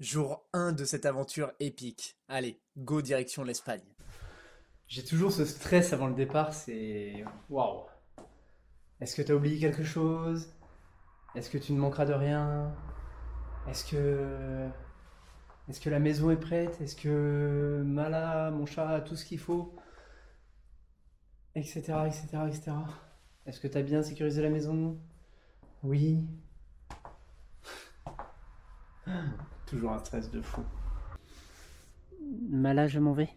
Jour 1 de cette aventure épique. Allez, go direction l'Espagne. J'ai toujours ce stress avant le départ, c'est waouh. Est-ce que t'as oublié quelque chose? Est-ce que tu ne manqueras de rien? Est-ce que est-ce que la maison est prête? Est-ce que Mala, mon chat, a tout ce qu'il faut? Etc. etc. etc. Est-ce que t'as bien sécurisé la maison? Oui. Toujours un stress de fou. Mala, je m'en vais.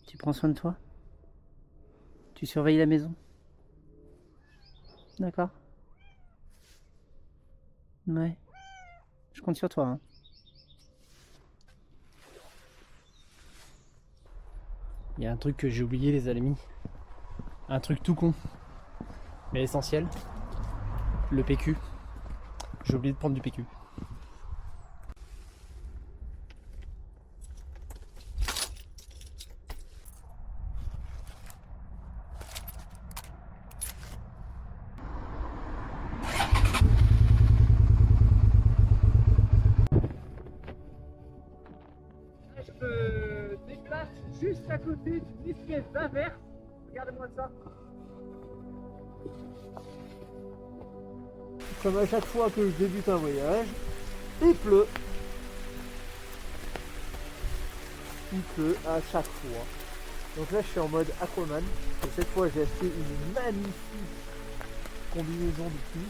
Tu prends soin de toi? Tu surveilles la maison? D'accord? Ouais. Je compte sur toi, hein. Il y a un truc que j'ai oublié, les amis. Un truc tout con, mais essentiel. Le PQ. J'ai oublié de prendre du PQ. Je me déplace juste à côté d'une espèce d'inverse. Regardez-moi ça. Comme à chaque fois que je débute un voyage, il pleut. Il pleut à chaque fois. Donc là, je suis en mode Aquaman. Et cette fois, j'ai acheté une magnifique combinaison de pluie.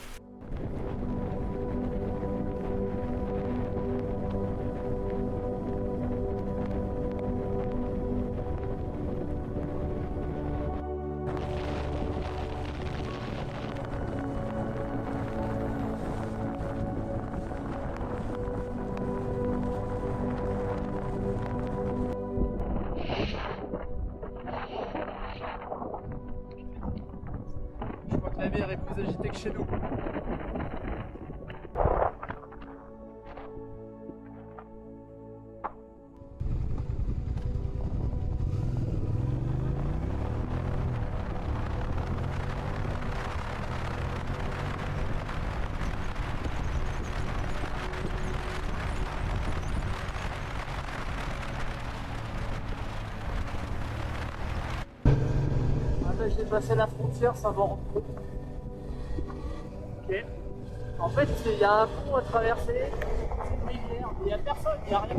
Je crois que la mer est plus agitée que chez nous. Ah ben, j'ai passé la frontière sans m'en rendre compte. Ok. En fait, il y a un pont à traverser, c'est une rivière, il n'y a personne, il n'y a rien.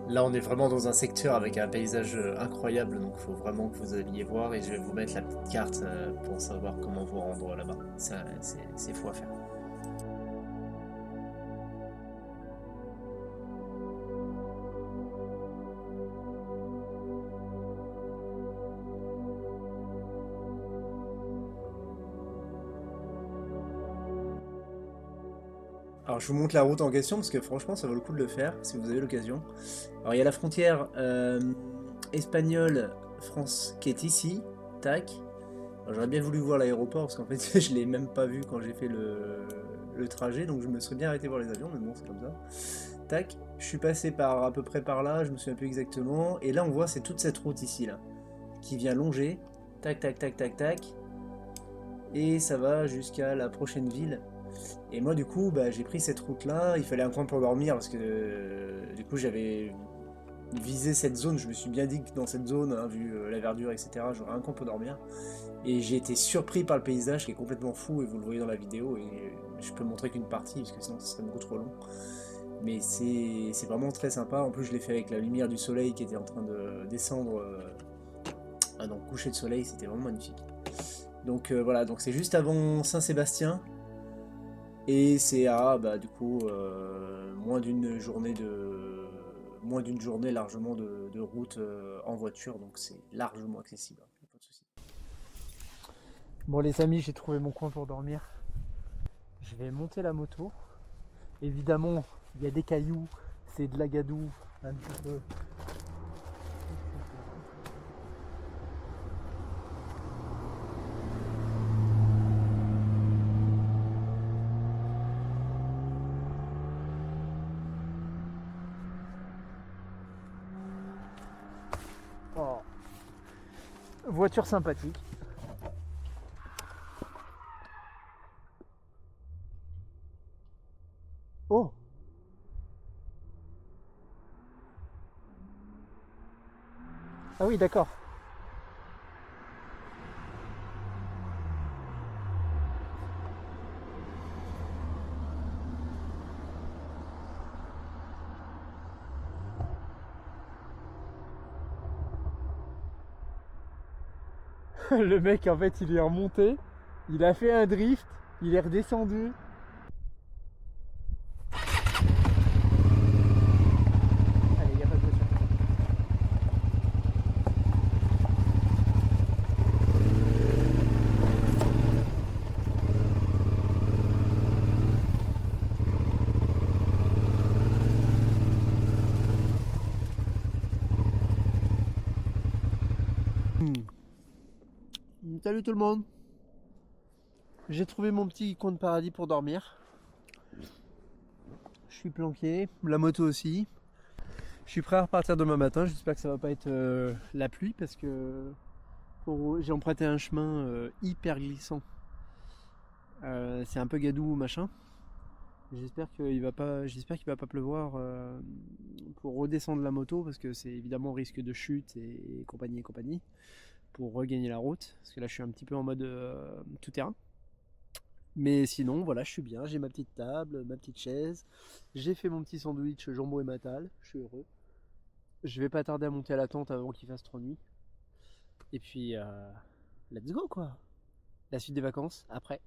Là, on est vraiment dans un secteur avec un paysage incroyable, donc il faut vraiment que vous alliez voir et je vais vous mettre la petite carte pour savoir comment vous rendre là-bas. C'est fou à faire. Alors, je vous montre la route en question parce que franchement, ça vaut le coup de le faire si vous avez l'occasion. Alors, il y a la frontière espagnole-France qui est ici. Tac. Alors, j'aurais bien voulu voir l'aéroport parce qu'en fait, je l'ai même pas vu quand j'ai fait le trajet, donc je me serais bien arrêté voir les avions, mais bon, c'est comme ça. Tac. Je suis passé par à peu près par là, je me souviens plus exactement. Et là, on voit, c'est toute cette route ici, là, qui vient longer. Tac, tac, tac, tac, tac. Et ça va jusqu'à la prochaine ville. Et moi, du coup, bah, j'ai pris cette route-là. Il fallait un coin pour dormir parce que du coup, j'avais visé cette zone. Je me suis bien dit que dans cette zone, hein, vu la verdure, etc., j'aurais un coin pour dormir. Et j'ai été surpris par le paysage qui est complètement fou. Et vous le voyez dans la vidéo. Et je peux montrer qu'une partie parce que sinon, ça serait beaucoup trop long. Mais c'est vraiment très sympa. En plus, je l'ai fait avec la lumière du soleil qui était en train de descendre. Donc, coucher de soleil, c'était vraiment magnifique. Donc voilà, donc c'est juste avant Saint-Sébastien. Et c'est à bah, du coup moins d'une journée largement de route en voiture, donc c'est largement accessible, hein, y a pas de souci. Bon les amis, j'ai trouvé mon coin pour dormir. Je vais monter la moto. Évidemment, il y a des cailloux, c'est de la gadoue, un petit peu. voiture sympathique. Oh! Ah oui, d'accord. Le mec, en fait, il est remonté, il a fait un drift, il est redescendu. Allez, il n'y a pas de voiture. Salut tout le monde. J'ai trouvé mon petit coin de paradis pour dormir. Je suis planqué, la moto aussi. Je suis prêt à repartir demain matin. J'espère que ça va pas être la pluie parce que j'ai emprunté un chemin hyper glissant. C'est un peu gadou machin. J'espère qu'il va pas pleuvoir pour redescendre la moto parce que c'est évidemment risque de chute et compagnie et compagnie pour regagner la route parce que là je suis un petit peu en mode tout terrain. Mais sinon voilà, je suis bien, j'ai ma petite table, ma petite chaise, j'ai fait mon petit sandwich jambon et matal, je suis heureux. Je vais pas tarder à monter à la tente avant qu'il fasse trop nuit. Et puis let's go quoi. La suite des vacances après.